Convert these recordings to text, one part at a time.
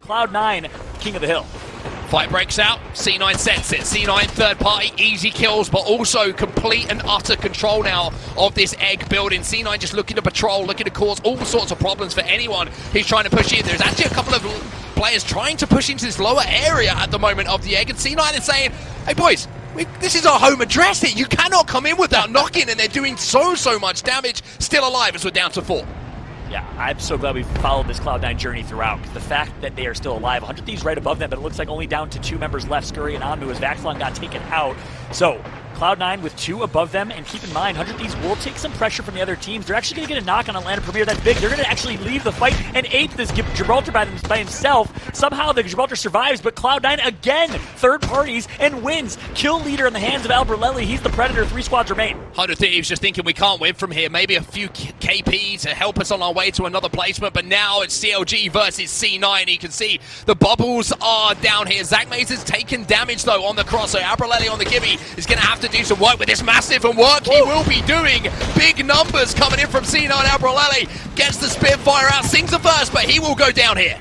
Cloud9, king of the hill. Fight breaks out, C9 sets it, C9 third party, easy kills, but also complete and utter control now of this egg building. C9 just looking to patrol, looking to cause all sorts of problems for anyone who's trying to push in. There's actually a couple of players trying to push into this lower area at the moment of the egg, and C9 is saying, hey boys, this is our home address here, you cannot come in without knocking, and they're doing so much damage, still alive as we're down to 4. Yeah, I'm so glad we followed this Cloud9 journey throughout, because the fact that they are still alive, 100 Thieves right above them, but it looks like only down to 2 members left, Scurry and Amnu, as Vaxlon got taken out. So, Cloud9 with 2 above them, and keep in mind, 100 Thieves will take some pressure from the other teams. They're actually going to get a knock on Atlanta Premier that's big. They're going to actually leave the fight and ape this Gibraltar by himself. Somehow the Gibraltar survives, but Cloud9 again, third parties, and wins. Kill leader in the hands of Alberelli. He's the Predator, 3 squads remain. 100 Thieves just thinking we can't win from here. Maybe a few KP to help us on our way to another placement, but now it's CLG versus C9. You can see the bubbles are down here. Zach Mays has taken damage though on the cross, so Alberelli on the Gibby is going to have to do some work with this massive, and work he will be doing. Big numbers coming in from C9. Alberelli gets the Spitfire out, sings the first, but he will go down here.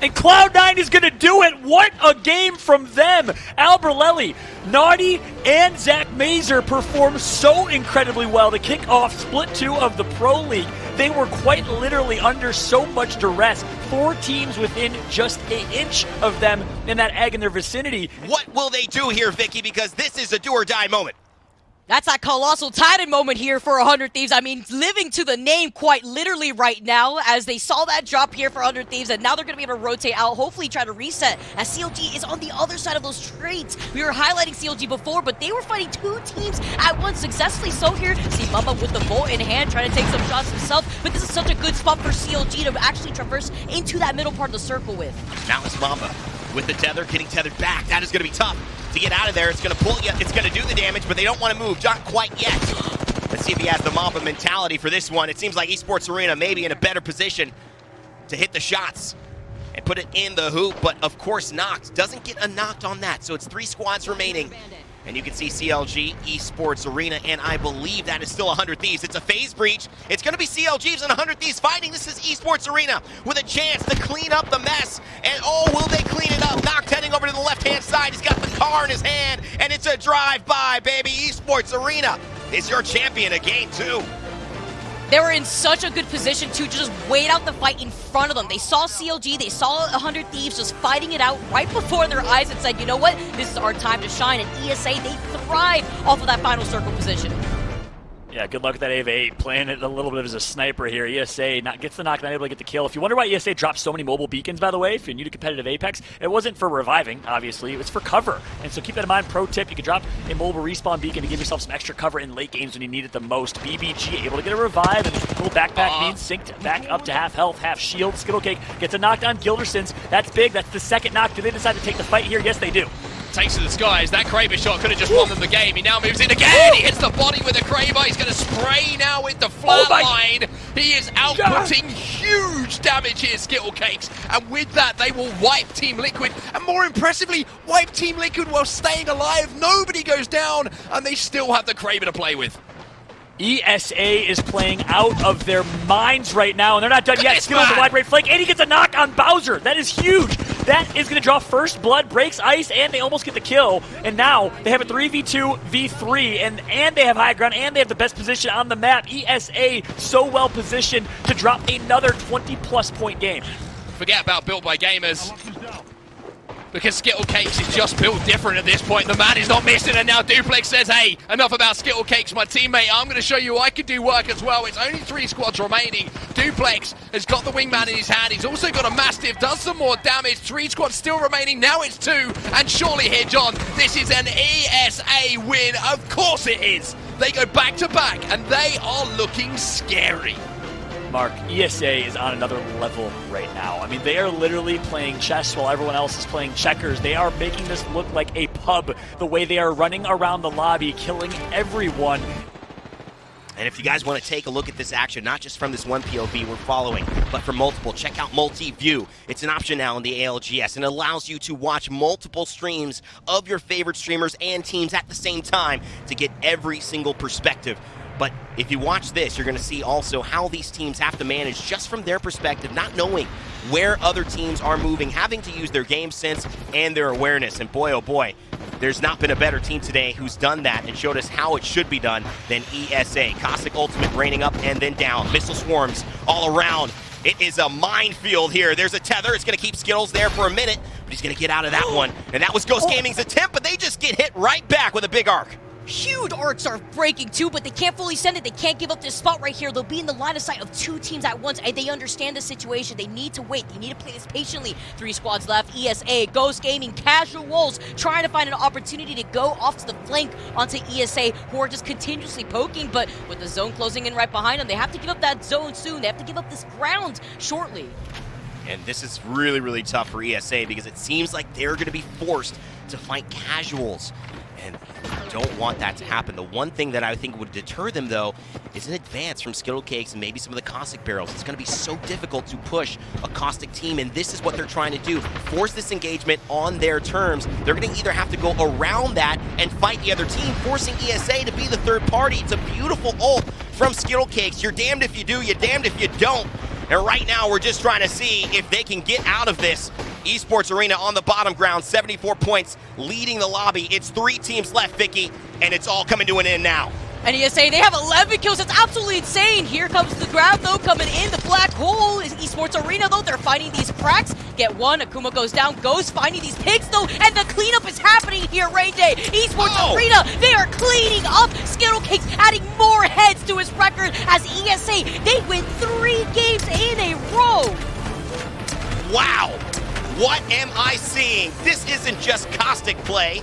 And Cloud9 is going to do it. What a game from them. Alberelli, Naughty, and Zach Mazer performed so incredibly well to kick off Split 2 of the Pro League. They were quite literally under so much duress. 4 teams within just an inch of them in that egg in their vicinity. What will they do here, Vicky? Because this is a do or die moment. That's that colossal Titan moment here for 100 Thieves. I mean, living to the name quite literally right now, as they saw that drop here for 100 Thieves, and now they're going to be able to rotate out, hopefully try to reset, as CLG is on the other side of those trades. We were highlighting CLG before, but they were fighting 2 teams at once successfully. So here, see Mamba with the Volt in hand, trying to take some shots himself, but this is such a good spot for CLG to actually traverse into that middle part of the circle with. Now it's Mamba with the tether, getting tethered back. That is going to be tough to get out of there. It's going to pull you, it's going to do the damage, but they don't want to move, not quite yet. Let's see if he has the Mamba mentality for this one. It seems like Esports Arena may be in a better position to hit the shots and put it in the hoop, but of course knocked. Doesn't get a knocked on that, so it's 3 squads remaining. And you can see CLG, Esports Arena, and I believe that is still 100 Thieves. It's a phase breach. It's going to be CLGs and 100 Thieves fighting. This is Esports Arena with a chance to clean up the mess. And oh, will they clean it up? Knocked heading over to the left-hand side. He's got the car in his hand, and it's a drive-by, baby. Esports Arena is your champion of game 2. They were in such a good position to just wait out the fight in front of them. They saw CLG, they saw 100 Thieves just fighting it out right before their eyes and said, you know what, this is our time to shine. And ESA, they thrive off of that final circle position. Yeah, good luck with that AV8, playing it a little bit as a sniper here. ESA gets the knock, not able to get the kill. If you wonder why ESA dropped so many mobile beacons, by the way, if you're new to competitive Apex, it wasn't for reviving, obviously. It was for cover. And so keep that in mind. Pro tip, you can drop a mobile respawn beacon to give yourself some extra cover in late games when you need it the most. BBG able to get a revive, and little backpack means synced back up to half health, half shield. Skittlecake gets a knock on Gildersons. That's big. That's the second knock. Do they decide to take the fight here? Yes, they do. Takes to the skies. That Kraber shot could have just won them the game. He now moves in again. He hits the body with a Kraber. He's going to spray now with the flatline. He is outputting huge damage here, Skittlecakes. And with that, they will wipe Team Liquid. And more impressively, wipe Team Liquid while staying alive. Nobody goes down, and they still have the Kraber to play with. ESA is playing out of their minds right now, and they're not done yet. Skittles a wide range flank, and he gets a knock on Bowser. That is huge. That is going to draw first blood, breaks ice, and they almost get the kill. And now they have a 3v2, v3, and they have high ground, and they have the best position on the map. ESA so well positioned to drop another 20-plus point game. Forget about Built by Gamers, because Skittlecakes is just built different at this point. The man is not missing, and now Duplex says, hey, enough about Skittlecakes, my teammate. I'm going to show you I can do work as well. It's only 3 squads remaining. Duplex has got the wingman in his hand. He's also got a Mastiff, does some more damage. 3 squads still remaining. Now it's 2, and surely here, John, this is an ESA win. Of course it is. They go back-to-back, and they are looking scary. Mark, ESA is on another level right now. I mean, they are literally playing chess while everyone else is playing checkers. They are making this look like a pub, the way they are running around the lobby, killing everyone. And if you guys want to take a look at this action, not just from this one POV we're following, but from multiple, check out multi-view. It's an option now in the ALGS, and it allows you to watch multiple streams of your favorite streamers and teams at the same time to get every single perspective. But if you watch this, you're going to see also how these teams have to manage just from their perspective, not knowing where other teams are moving, having to use their game sense and their awareness. And boy, oh boy, there's not been a better team today who's done that and showed us how it should be done than ESA. Caustic Ultimate raining up and then down. Missile swarms all around. It is a minefield here. There's a tether. It's going to keep Skittles there for a minute, but he's going to get out of that one. And that was Ghost Gaming's attempt, but they just get hit right back with a big arc. Huge arcs are breaking too, but they can't fully send it. They can't give up this spot right here. They'll be in the line of sight of two teams at once, and they understand the situation. They need to wait. They need to play this patiently. 3 squads left. ESA, Ghost Gaming, Casuals, trying to find an opportunity to go off to the flank onto ESA, who are just continuously poking, but with the zone closing in right behind them, they have to give up that zone soon. They have to give up this ground shortly. And this is really, really tough for ESA because it seems like they're going to be forced to fight Casuals. And I don't want that to happen. The one thing that I think would deter them, though, is an advance from Skittle Cakes and maybe some of the Caustic Barrels. It's going to be so difficult to push a Caustic team, and this is what they're trying to do. Force this engagement on their terms. They're going to either have to go around that and fight the other team, forcing ESA to be the third party. It's a beautiful ult from Skittle Cakes. You're damned if you do, you're damned if you don't. And right now, we're just trying to see if they can get out of this. Esports Arena on the bottom ground, 74 points, leading the lobby. It's 3 teams left, Vicky, and it's all coming to an end now. And ESA, they have 11 kills. That's absolutely insane. Here comes the grab, though, coming in. The black hole is Esports Arena, though. They're finding these cracks. Get one. Akuma goes down. Goes finding these pigs, though. And the cleanup is happening here, Rain Day. Esports Arena, they are cleaning up. Skittle Cakes adding more heads to his record as ESA, they win 3 games in a row. Wow. What am I seeing? This isn't just Caustic play.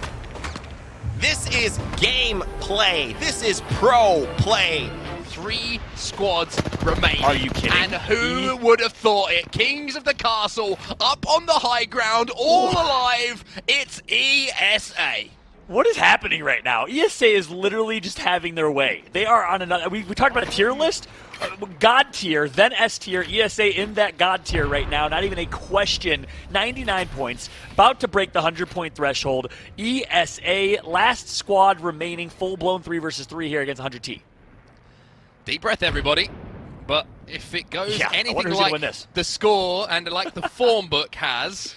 This is game play. This is pro play. 3 squads remain. Are you kidding? And who would have thought it? Kings of the castle, up on the high ground, all alive. It's ESA. What is happening right now? ESA is literally just having their way. They are on another... We talked about a tier list. God tier, then S tier, ESA in that God tier right now. Not even a question. 99 points. About to break the 100-point threshold. ESA, last squad remaining. Full-blown 3 versus 3 here against 100T. Deep breath, everybody. But if it goes anything like the score and like the form book has...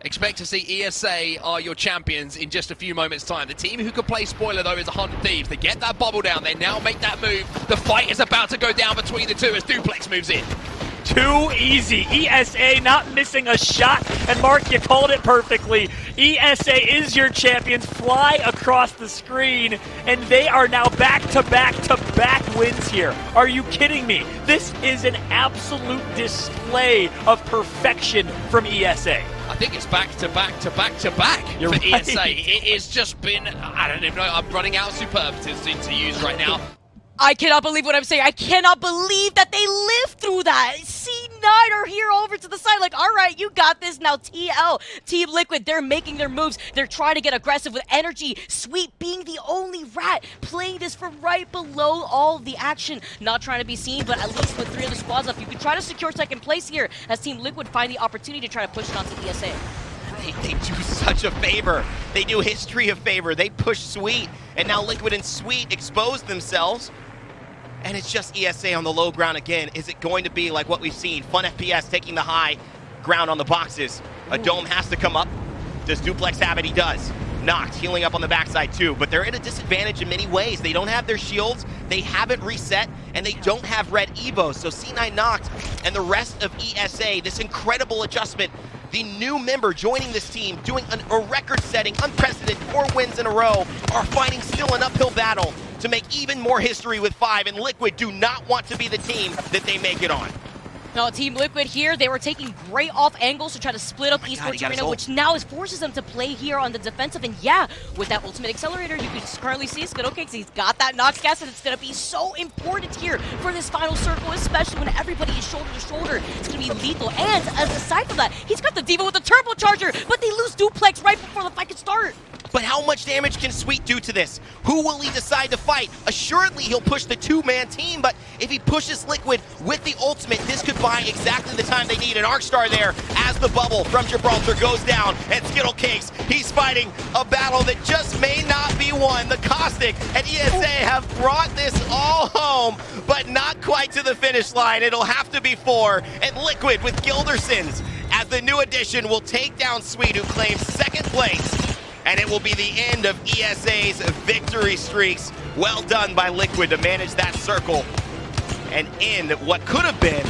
Expect to see ESA are your champions in just a few moments' time. The team who can play spoiler, though, is 100 Thieves. They get that bubble down. They now make that move. The fight is about to go down between the two as Duplex moves in. Too easy. ESA not missing a shot. And Mark, you called it perfectly. ESA is your champions. Fly across the screen. And they are now back-to-back-to-back wins here. Are you kidding me? This is an absolute display of perfection from ESA. I think it's back-to-back-to-back-to-back for right. ESA. It has just been, I don't even know, I'm running out of superlatives to use right now. I cannot believe what I'm saying. I cannot believe that they lived through that. C9 are here over to the side like, all right, you got this. Now TL, Team Liquid, they're making their moves. They're trying to get aggressive with energy. Sweet being the only rat, playing this from right below all of the action. Not trying to be seen, but at least with 3 other squads left, you can try to secure second place here as Team Liquid find the opportunity to try to push it onto ESA. They do such a favor. They do history a favor. They push Sweet, and now Liquid and Sweet expose themselves. And it's just ESA on the low ground again. Is it going to be like what we've seen? Fun FPS taking the high ground on the boxes. A dome has to come up. Does Duplex have it? He does. Knocked, healing up on the backside too. But they're at a disadvantage in many ways. They don't have their shields, they haven't reset, and they don't have red Evo. So C9 knocked, and the rest of ESA, this incredible adjustment. The new member joining this team, doing a record-setting, unprecedented 4 wins in a row, are fighting still an uphill battle to make even more history with 5, and Liquid do not want to be the team that they make it on. No, Team Liquid here, they were taking great off angles to try to split up Esports Arena, which now forces them to play here on the defensive. And yeah, with that ultimate accelerator, you can currently see Skittle Cakes. He's got that Nox gas, and it's going to be so important here for this final circle, especially when everybody is shoulder to shoulder. It's going to be lethal. And aside from that, he's got the Diva with the turbocharger, but they lose Duplex right before the fight can start. But how much damage can Sweet do to this? Who will he decide to fight? Assuredly, he'll push the two-man team, but if he pushes Liquid with the ultimate, this could buy exactly the time they need. An Arcstar there as the bubble from Gibraltar goes down, and Skittlecakes, he's fighting a battle that just may not be won. The Caustic and ESA have brought this all home, but not quite to the finish line. It'll have to be 4, and Liquid with Gildersons as the new addition will take down Sweet, who claims second place, and it will be the end of ESA's victory streaks. Well done by Liquid to manage that circle and end what could have been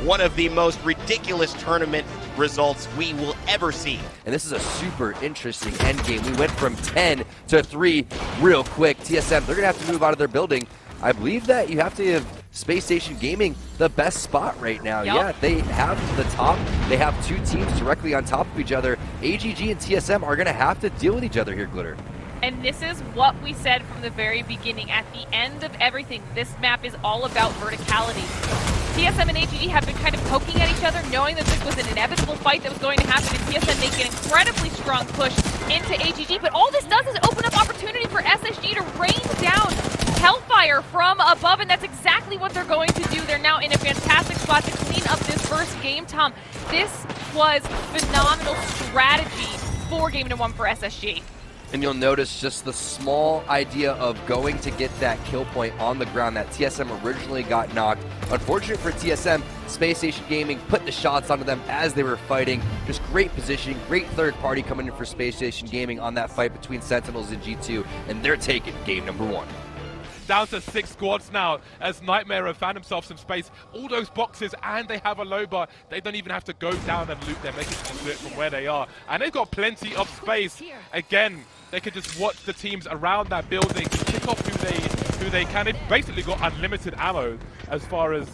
one of the most ridiculous tournament results we will ever see. And this is a super interesting endgame. We went from 10 to 3 real quick. TSM, they're going to have to move out of their building. I believe that you have to give Space Station Gaming the best spot right now. Yep. Yeah, they have the top. They have two teams directly on top of each other. AGG and TSM are going to have to deal with each other here, Glitter. And this is what we said from the very beginning. At the end of everything, this map is all about verticality. TSM and AGG have been kind of poking at each other, knowing that this was an inevitable fight that was going to happen, and TSM make an incredibly strong push into AGG, but all this does is open up opportunity for SSG to rain down Hellfire from above, and that's exactly what they're going to do. They're now in a fantastic spot to clean up this first game, Tom. This was phenomenal strategy for game number 1 for SSG. And you'll notice just the small idea of going to get that kill point on the ground that TSM originally got knocked. Unfortunate for TSM, Space Station Gaming put the shots onto them as they were fighting. Just great positioning, great third party coming in for Space Station Gaming on that fight between Sentinels and G2, and they're taking game number 1. Down to 6 squads now as Nightmare have found themselves some space. All those boxes, and they have a low bar. They don't even have to go down and loot them. They can just do it from where they are. And they've got plenty of space. Again, they can just watch the teams around that building, pick off who they can. They've basically got unlimited ammo as far as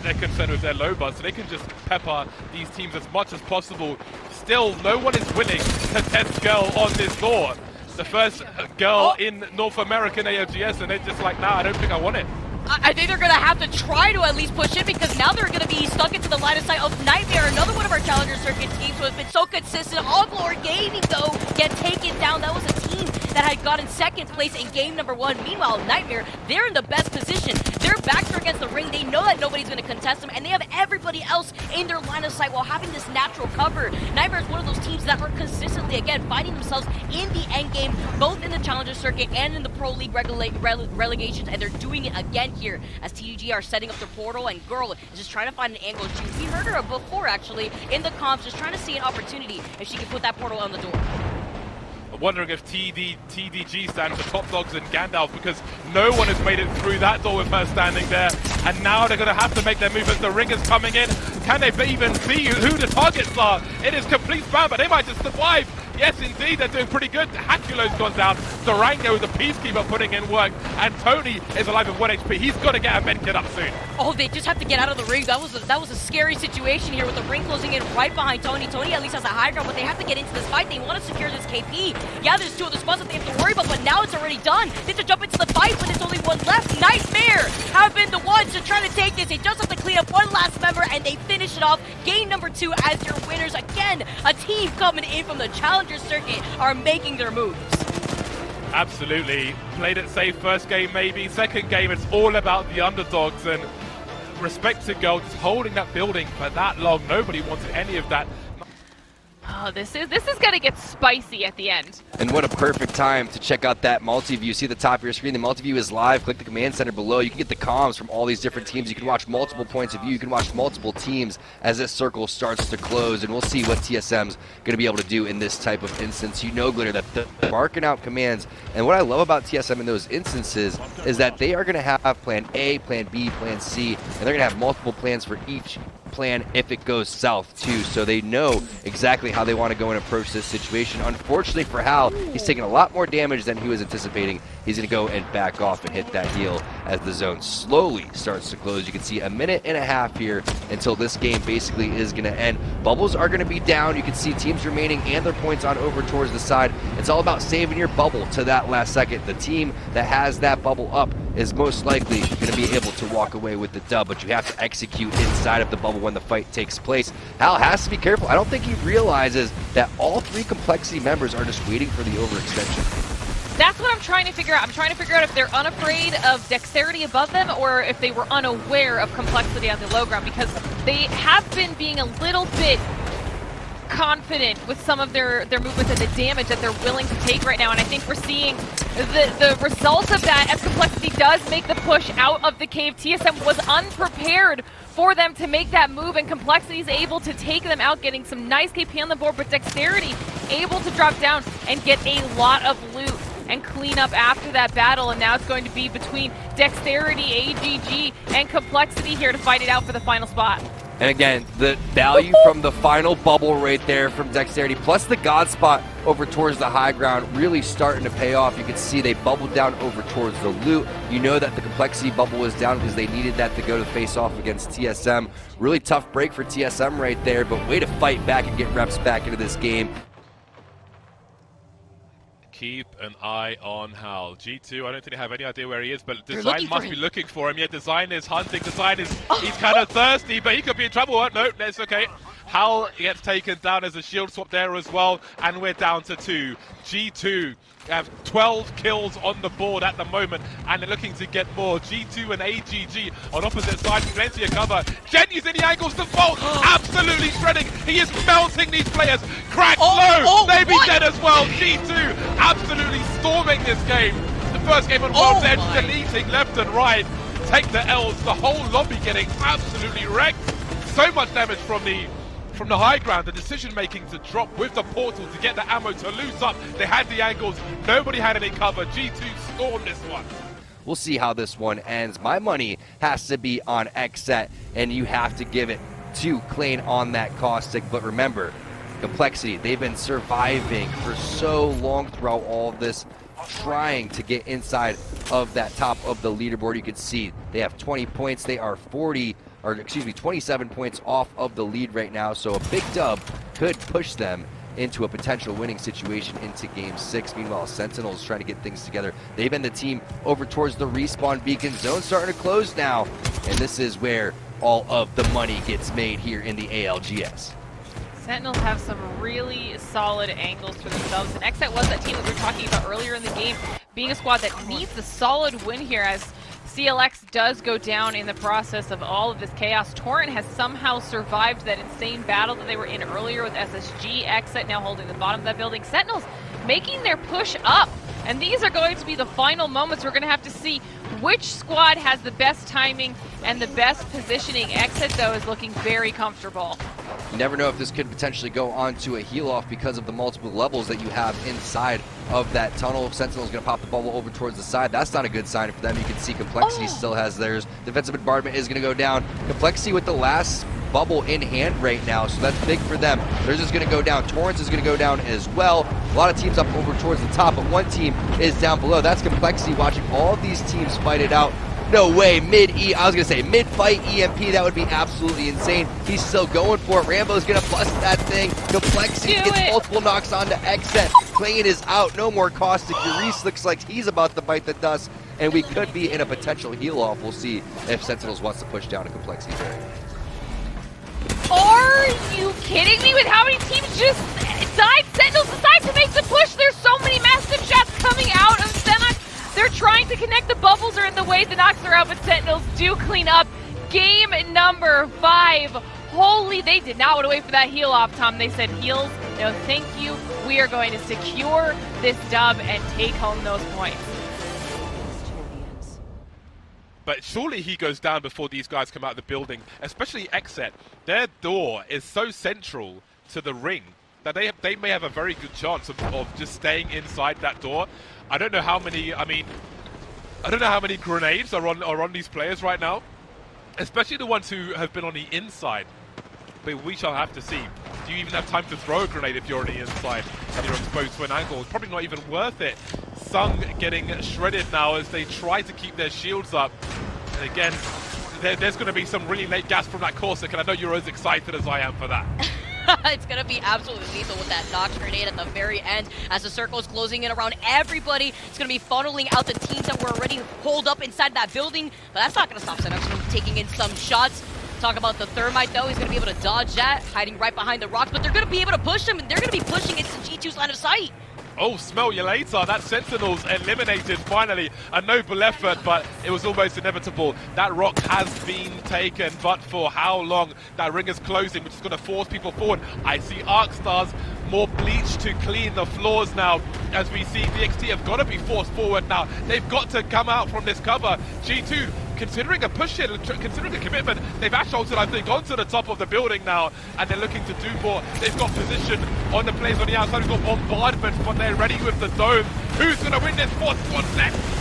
they're concerned with their low bar, so they can just pepper these teams as much as possible. Still, no one is willing to test Girl on this door. The first girl in North American ALGS, and they're just like, nah, I don't think I want it. I think they're going to have to try to at least push it, because now they're going to be stuck into the line of sight of Nightmare, another one of our Challenger Circuit teams who has been so consistent. All Glory Gaming, though, get taken down. That was a team that had gotten second place in game number 1. Meanwhile, Nightmare, they're in the best position. Their backs are against the ring. They know that nobody's going to contest them, and they have everybody else in their line of sight while having this natural cover. Nightmare is one of those teams that are consistently, again, finding themselves in the end game, both in the Challenger Circuit and in the Pro League relegations, and they're doing it again here as TUG are setting up their portal, and Girl is just trying to find an angle. We heard her before, actually, in the comps, just trying to see an opportunity if she can put that portal on the door. I'm wondering if TDG stands for Top Dogs and Gandalf, because no one has made it through that door with her standing there, and now they're going to have to make their move as the ring is coming in. Can they even see who the targets are? It is complete spam, but they might just survive. Yes, indeed, they're doing pretty good. Hakulo's gone down. Durango, the Peacekeeper, putting in work, and Tony is alive with 1 HP. He's got to get a med kit up soon. Oh, they just have to get out of the ring. That was a scary situation here with the ring closing in right behind Tony. Tony at least has a high ground, but they have to get into this fight. They want to secure this KP. Yeah, there's 2 other spots that they have to worry about, but now it's already done. They have to jump into the fight, but there's only 1 left. Nightmare have been the ones to try to take this. They just have to clean up 1 last member, and they finish it off. Game number 2 as your winners. Again, a team coming in from the Challenger Circuit are making their moves. Absolutely. Played it safe first game, maybe. Second game, it's all about the underdogs, and respect to Girl just holding that building for that long. Nobody wanted any of that. Oh, this is gonna get spicy at the end. And what a perfect time to check out that multi-view. See the top of your screen, the multi-view is live. Click the command center below. You can get the comms from all these different teams. You can watch multiple points of view. You can watch multiple teams as this circle starts to close, and we'll see what TSM's going to be able to do in this type of instance. You know, Glitter, that they're barking out commands, and what I love about TSM in those instances is that they are going to have plan A, plan B, plan C, and they're going to have multiple plans for each plan if it goes south too, so they know exactly how they want to go and approach this situation. Unfortunately for Hal, he's taking a lot more damage than he was anticipating. He's going to go and back off and hit that heal as the zone slowly starts to close. You can see 1.5 minutes here until this game basically is going to end. Bubbles are going to be down. You can see teams remaining and their points on over towards the side, It's all about saving your bubble to that last second. The team that has that bubble up is most likely going to be able to walk away with the dub, but you have to execute inside of the bubble when the fight takes place. Hal has to be careful. I don't think he realizes that all 3 Complexity members are just waiting for the overextension. That's what I'm trying to figure out. I'm trying to figure out if they're unafraid of dexterity above them or if they were unaware of complexity on the low ground, because they have been being a little bit confident with some of their movements and the damage that they're willing to take right now, and I think we're seeing the result of that as Complexity does make the push out of the cave. TSM was unprepared for them to make that move, and Complexity is able to take them out, getting some nice KP on the board, but Dexterity able to drop down and get a lot of loot and clean up after that battle, and now it's going to be between Dexterity, AGG, and Complexity here to fight it out for the final spot. And again, the value from the final bubble right there from Dexterity, plus the God Spot over towards the high ground, really starting to pay off. You can see they bubbled down over towards the loot. You know that the Complexity bubble was down because they needed that to go to face off against TSM. Really tough break for TSM right there, but way to fight back and get reps back into this game. Keep an eye on Hal. G2, I don't think they have any idea where he is, but Design must be looking for him. Yeah, Design is hunting. Design is, he's kind of thirsty, but he could be in trouble. Oh, no, that's okay. Hal gets taken down as a shield swap there as well, and we're down to 2. G2 have 12 kills on the board at the moment, and they're looking to get more. G2 and AGG on opposite sides, plenty of cover. Gen using the angles to vault, absolutely shredding. He is melting these players. Crack low, they be dead as well. G2 absolutely storming this game. The first game on World's Edge, deleting left and right. Take the L's, the whole lobby getting absolutely wrecked. So much damage from the high ground, the decision making to drop with the portal to get the ammo to loose up. They had the angles, nobody had any cover. G2 stormed this one. We'll see how this one ends. My money has to be on XSET, and you have to give it to Klein on that caustic. But remember, Complexity, they've been surviving for so long throughout all of this, trying to get inside of that top of the leaderboard. You can see they have 20 points. They are 27 points off of the lead right now, so a big dub could push them into a potential winning situation into Game 6. Meanwhile, Sentinels trying to get things together. They've been the team over towards the respawn beacon zone, starting to close now, and this is where all of the money gets made here in the ALGS. Sentinels have some really solid angles for themselves, and XSET was that team that we were talking about earlier in the game, being a squad that needs a solid win here as CLX does go down in the process of all of this chaos. Torrent has somehow survived that insane battle that they were in earlier with SSG. XSET now holding the bottom of that building. Sentinels making their push up, and these are going to be the final moments. We're going to have to see which squad has the best timing and the best positioning. XSET, though, is looking very comfortable. You never know if this could potentially go on to a heal-off because of the multiple levels that you have inside of that tunnel. Sentinel's going to pop the bubble over towards the side. That's not a good sign for them. You can see Complexity still has theirs. Defensive bombardment is going to go down. Complexity with the last bubble in hand right now, so that's big for them. Theirs is going to go down. Torrance is going to go down as well. A lot of teams up over towards the top, but one team is down below. That's Complexity watching all of these teams fight it out. No way, mid-fight EMP, that would be absolutely insane. He's still going for it. Rambo's gonna bust that thing. Complexity gets multiple knocks onto XSET. Klein is out, no more caustic. Reese looks like he's about to bite the dust, and we could be in a potential heal-off. We'll see if Sentinels wants to push down a Complexity there. Are you kidding me with how many teams just died? Sentinels decide to make the push. There's so many massive shots coming out of Sentinels. They're trying to connect. The bubbles are in the way. The knocks are out, but Sentinels do clean up. Game number 5. Holy, they did not want to wait for that heal off, Tom. They said, heals, no thank you. We are going to secure this dub and take home those points. But surely he goes down before these guys come out of the building, especially XSET. Their door is so central to the ring that they may have a very good chance of just staying inside that door. I don't know how many, I don't know how many grenades are on these players right now, especially the ones who have been on the inside. But we shall have to see. Do you even have time to throw a grenade if you're on the inside and you're exposed to an angle? It's probably not even worth it. Sung getting shredded now as they try to keep their shields up. And again, there's going to be some really late gas from that Corsic, and I know you're as excited as I am for that. It's going to be absolutely lethal with that Nox grenade at the very end as the circle is closing in around everybody. It's going to be funneling out the teams that were already holed up inside that building, but that's not going to stop Sentinels from taking in some shots. Talk about the Thermite, though. He's going to be able to dodge that, hiding right behind the rocks, but they're going to be able to push him, and they're going to be pushing into G2's line of sight. Oh, smell you later. That Sentinels eliminated finally. A noble effort, but it was almost inevitable. That rock has been taken, but for how long? That ring is closing, which is going to force people forward. I see ArcStars more bleach to clean the floors now, as we see DXT have got to be forced forward now. They've got to come out from this cover. G2, considering a push here, considering a commitment, they've assaulted, I think, onto the top of the building now, and they're looking to do more. They've got position on the plays on the outside. We've got bombardment, but they're ready with the dome. Who's going to win this? 4 squads left.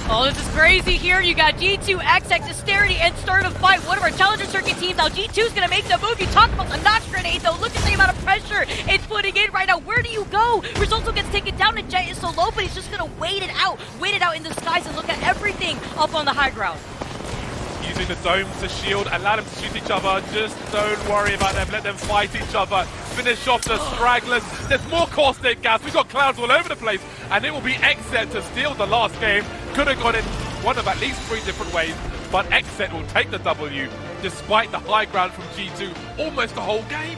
Oh, this is crazy here. You got G2, XX, Hysterity, and starting to fight one of our Challenger Circuit teams. Now G2's going to make the move. You talked about the Nox grenade, though. Look at the amount of pressure it's putting in right now. Where do you go? Resulto gets taken down, and Jet is so low, but he's just going to wait it out in the skies and look at everything up on the high ground. Using the dome to shield, allow them to shoot each other. Just don't worry about them. Let them fight each other. Finish off the stragglers. There's more caustic gas. We've got clouds all over the place. And it will be XZ to steal the last game. Could have gone in one of at least 3 different ways. But XZ will take the W despite the high ground from G2 almost the whole game.